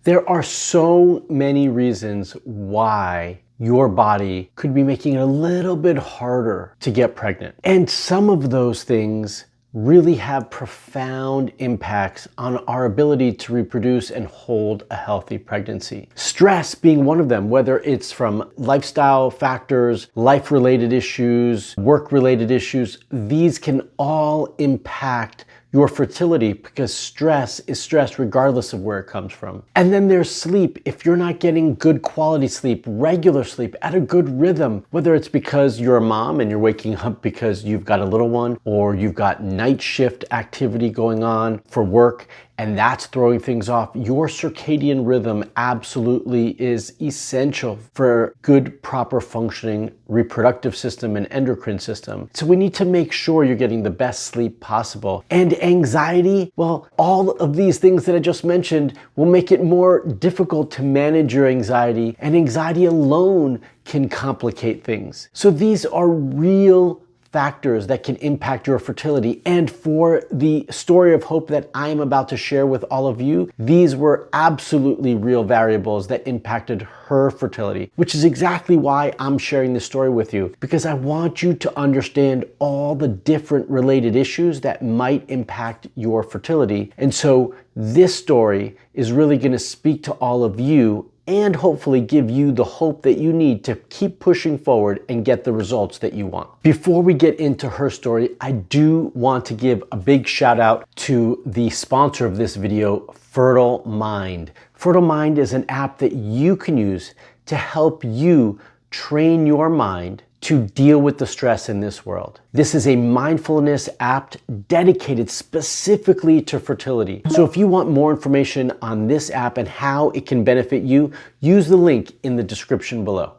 There are so many reasons why your body could be making it a little bit harder to get pregnant. And some of those things really have profound impacts on our ability to reproduce and hold a healthy pregnancy. Stress being one of them, whether it's from lifestyle factors, life-related issues, work-related issues, these can all impact your fertility because stress is stress regardless of where it comes from. And then there's sleep. If you're not getting good quality sleep, regular sleep, at a good rhythm, whether it's because you're a mom and you're waking up because you've got a little one, or you've got night shift activity going on for work, and that's throwing things off, your circadian rhythm absolutely is essential for good, proper functioning reproductive system and endocrine system. So we need to make sure you're getting the best sleep possible. And anxiety, well, all of these things that I just mentioned will make it more difficult to manage your anxiety, and anxiety alone can complicate things. So these are real factors that can impact your fertility. And for the story of hope that I am about to share with all of you, these were absolutely real variables that impacted her fertility, which is exactly why I'm sharing this story with you, because I want you to understand all the different related issues that might impact your fertility. And so this story is really going to speak to all of you and hopefully give you the hope that you need to keep pushing forward and get the results that you want. Before we get into her story, I do want to give a big shout out to the sponsor of this video, Fertile Mind. Fertile Mind is an app that you can use to help you train your mind to deal with the stress in this world. This is a mindfulness app dedicated specifically to fertility. So if you want more information on this app and how it can benefit you, use the link in the description below.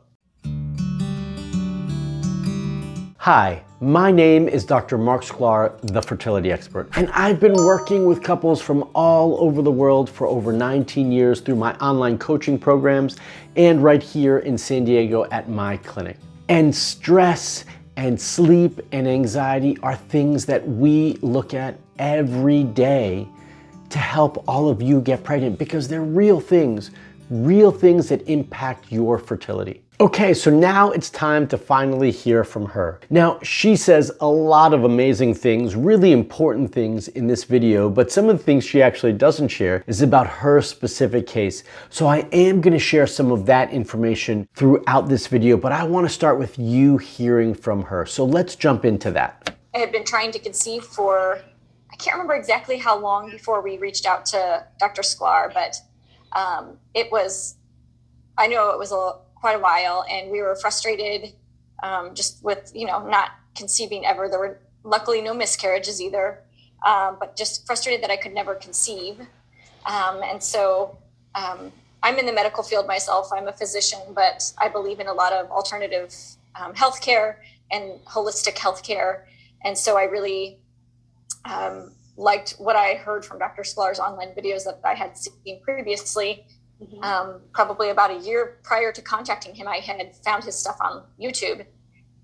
Hi, my name is Dr. Marc Sklar, the fertility expert, and I've been working with couples from all over the world for over 19 years through my online coaching programs and right here in San Diego at my clinic. And stress and sleep and anxiety are things that we look at every day to help all of you get pregnant because they're real things that impact your fertility. Okay, so now it's time to finally hear from her. Now, she says a lot of amazing things, really important things in this video, but some of the things she actually doesn't share is about her specific case. So I am going to share some of that information throughout this video, but I want to start with you hearing from her. So let's jump into that. I had been trying to conceive for, I can't remember exactly how long before we reached out to Dr. Sklar, but I know it was quite a while, and we were frustrated just with, not conceiving ever. There were luckily no miscarriages either, but just frustrated that I could never conceive. And so I'm in the medical field myself. I'm a physician, but I believe in a lot of alternative healthcare and holistic healthcare. And so I really liked what I heard from Dr. Sklar's online videos that I had seen previously. Probably about a year prior to contacting him, I had found his stuff on YouTube,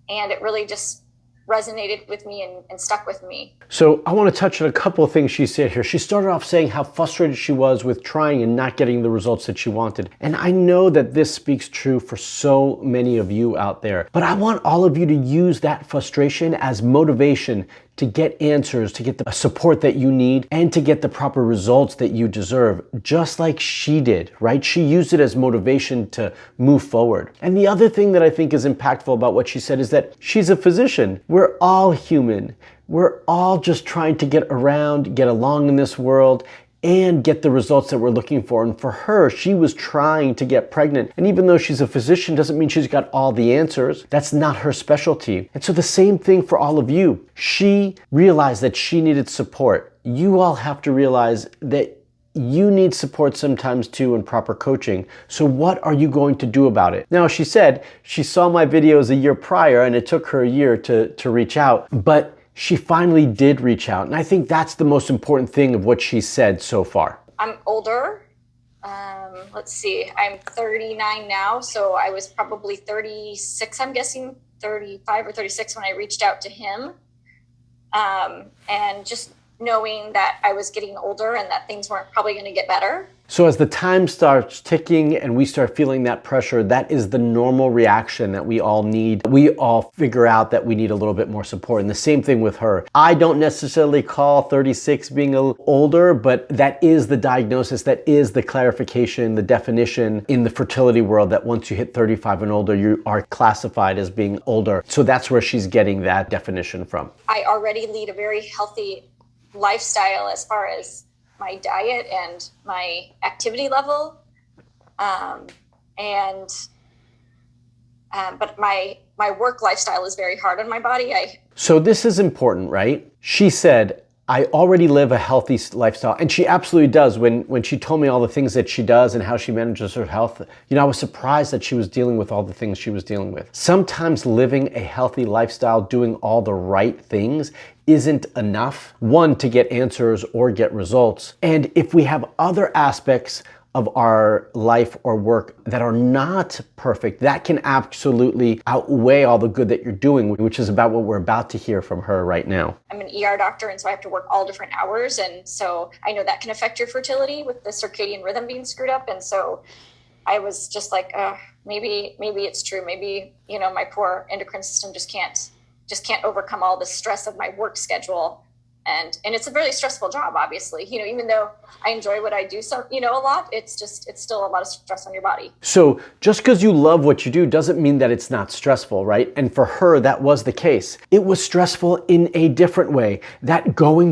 and it really just resonated with me and stuck with me. So I want to touch on a couple of things she said here. She started off saying how frustrated she was with trying and not getting the results that she wanted. And I know that this speaks true for so many of you out there, but I want all of you to use that frustration as motivation to get answers, to get the support that you need, and to get the proper results that you deserve, just like she did, right? She used it as motivation to move forward. And the other thing that I think is impactful about what she said is that she's a physician. We're all human. We're all just trying to get around, get along in this world, and get the results that we're looking for. And for her, she was trying to get pregnant. And even though she's a physician, doesn't mean she's got all the answers. That's not her specialty. And so the same thing for all of you. She realized that she needed support. You all have to realize that you need support sometimes too in proper coaching. So what are you going to do about it? Now, she said she saw my videos a year prior and it took her a year to reach out, but she finally did reach out. And I think that's the most important thing of what she said so far. I'm older. Let's see, I'm 39 now. So I was probably 36, I'm guessing 35 or 36 when I reached out to him. And just knowing that I was getting older and that things weren't probably going to get better. So as the time starts ticking and we start feeling that pressure, that is the normal reaction that we all need. We all figure out that we need a little bit more support. And the same thing with her. I don't necessarily call 36 being a little older, but that is the diagnosis, that is the clarification, the definition in the fertility world, that once you hit 35 and older, you are classified as being older. So that's where she's getting that definition from. I already lead a very healthy lifestyle as far as my diet and my activity level. But my work lifestyle is very hard on my body. So this is important, right? She said, I already live a healthy lifestyle. And she absolutely does. When she told me all the things that she does and how she manages her health, I was surprised that she was dealing with all the things she was dealing with. Sometimes living a healthy lifestyle, doing all the right things, isn't enough, one, to get answers or get results. And if we have other aspects of our life or work that are not perfect, that can absolutely outweigh all the good that you're doing, which is about what we're about to hear from her right now. I'm an ER doctor, and so I have to work all different hours. And so I know that can affect your fertility with the circadian rhythm being screwed up. And so I was just like, maybe it's true. Maybe, my poor endocrine system just can't overcome all the stress of my work schedule. And it's a very stressful job, obviously, even though I enjoy what I do, so, a lot, it's still a lot of stress on your body. So just because you love what you do doesn't mean that it's not stressful, right? And for her, that was the case. It was stressful in a different way. That going,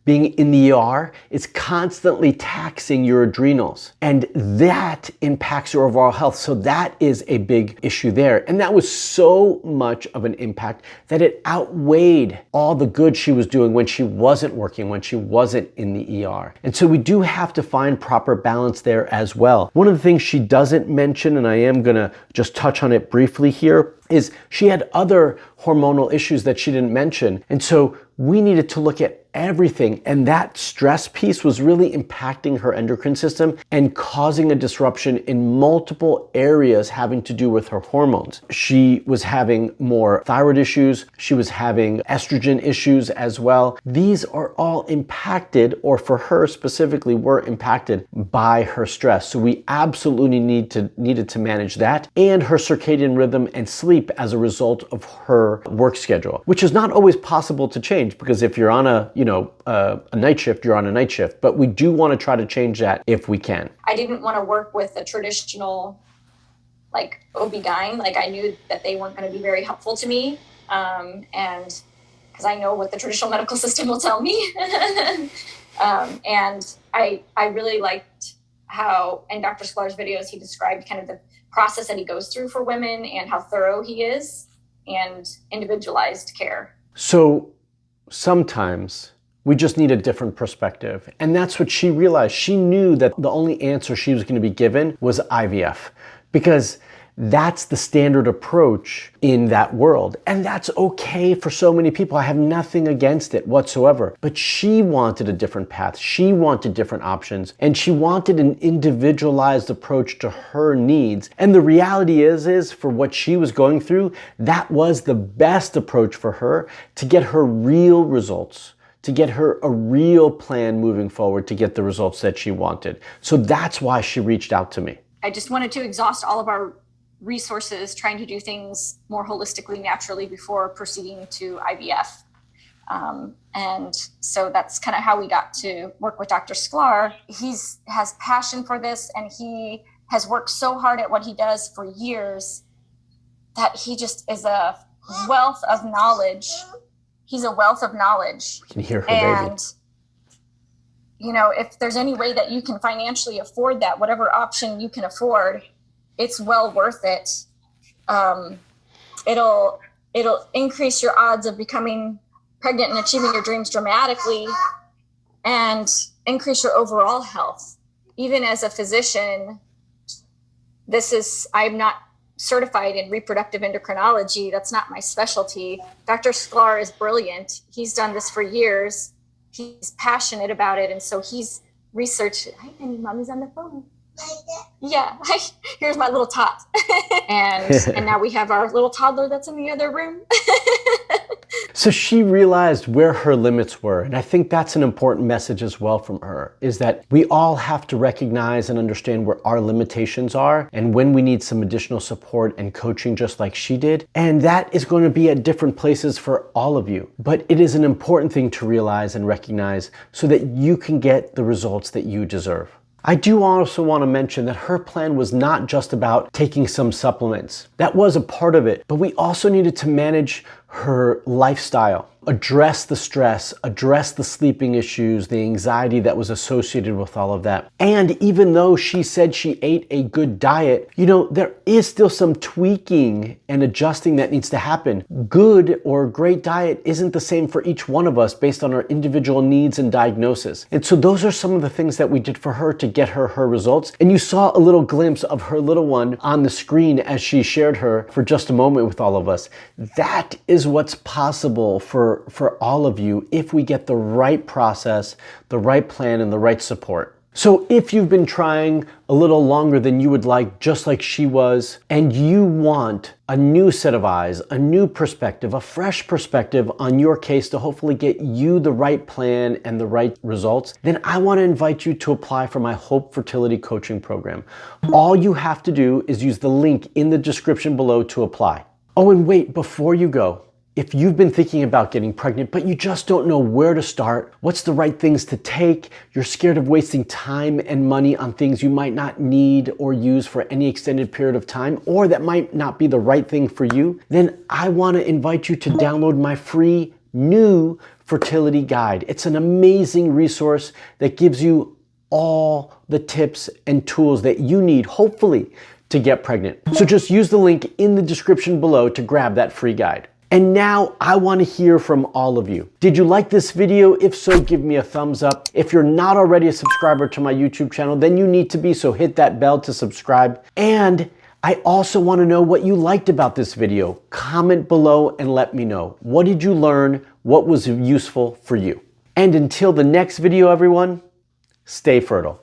being in the ER is constantly taxing your adrenals, and that impacts your overall health. So that is a big issue there. And that was so much of an impact that it outweighed all the good she was doing when she wasn't working, when she wasn't in the ER. And so we do have to find proper balance there as well. One of the things she doesn't mention, and I am gonna just touch on it briefly here, is she had other hormonal issues that she didn't mention. And so we needed to look at everything. And that stress piece was really impacting her endocrine system and causing a disruption in multiple areas having to do with her hormones. She was having more thyroid issues. She was having estrogen issues as well. These are all impacted, or for her specifically, were impacted by her stress. So we absolutely needed to manage that and her circadian rhythm and sleep as a result of her work schedule, which is not always possible to change, because if you're on a night shift, you're on a night shift, but we do want to try to change that if we can. I didn't want to work with a traditional OB-GYN. I knew that they weren't going to be very helpful to me. And because I know what the traditional medical system will tell me. And I really liked how, in Dr. Sklar's videos, he described kind of the process that he goes through for women and how thorough he is and individualized care. So sometimes we just need a different perspective. And that's what she realized. She knew that the only answer she was going to be given was IVF, because that's the standard approach in that world. And that's okay for so many people. I have nothing against it whatsoever. But she wanted a different path. She wanted different options. And she wanted an individualized approach to her needs. And the reality is for what she was going through, that was the best approach for her to get her real results, to get her a real plan moving forward, to get the results that she wanted. So that's why she reached out to me. I just wanted to exhaust all of our resources trying to do things more holistically, naturally, before proceeding to IVF. And so that's kind of how we got to work with Dr. Sklar. He has passion for this, and he has worked so hard at what he does for years that he just is a wealth of knowledge. He's a wealth of knowledge. You can hear her, and, baby. If there's any way that you can financially afford that, whatever option you can afford, it's well worth it. It'll increase your odds of becoming pregnant and achieving your dreams dramatically, and increase your overall health. Even as a physician, I'm not certified in reproductive endocrinology. That's not my specialty. Dr. Sklar is brilliant. He's done this for years. He's passionate about it. And so he's researched. Hi, honey, mommy's on the phone. Yeah, here's my little tot. and now we have our little toddler that's in the other room. So she realized where her limits were. And I think that's an important message as well from her, is that we all have to recognize and understand where our limitations are and when we need some additional support and coaching, just like she did. And that is going to be at different places for all of you. But it is an important thing to realize and recognize so that you can get the results that you deserve. I do also want to mention that her plan was not just about taking some supplements. That was a part of it, but we also needed to manage her lifestyle, address the stress, address the sleeping issues, the anxiety that was associated with all of that. And even though she said she ate a good diet, there is still some tweaking and adjusting that needs to happen. Good or great diet isn't the same for each one of us based on our individual needs and diagnosis. And so those are some of the things that we did for her to get her results. And you saw a little glimpse of her little one on the screen as she shared her for just a moment with all of us. That is what's possible for all of you if we get the right process, the right plan, and the right support. So if you've been trying a little longer than you would like, just like she was, and you want a new set of eyes, a new perspective, a fresh perspective on your case to hopefully get you the right plan and the right results, then I want to invite you to apply for my Hope Fertility Coaching Program. All you have to do is use the link in the description below to apply. Oh, and wait, before you go, if you've been thinking about getting pregnant, but you just don't know where to start, what's the right things to take, you're scared of wasting time and money on things you might not need or use for any extended period of time, or that might not be the right thing for you, then I want to invite you to download my free new fertility guide. It's an amazing resource that gives you all the tips and tools that you need, hopefully, to get pregnant. So just use the link in the description below to grab that free guide. And now I want to hear from all of you. Did you like this video? If so, give me a thumbs up. If you're not already a subscriber to my YouTube channel, then you need to be, so hit that bell to subscribe. And I also want to know what you liked about this video. Comment below and let me know. What did you learn? What was useful for you? And until the next video, everyone, stay fertile.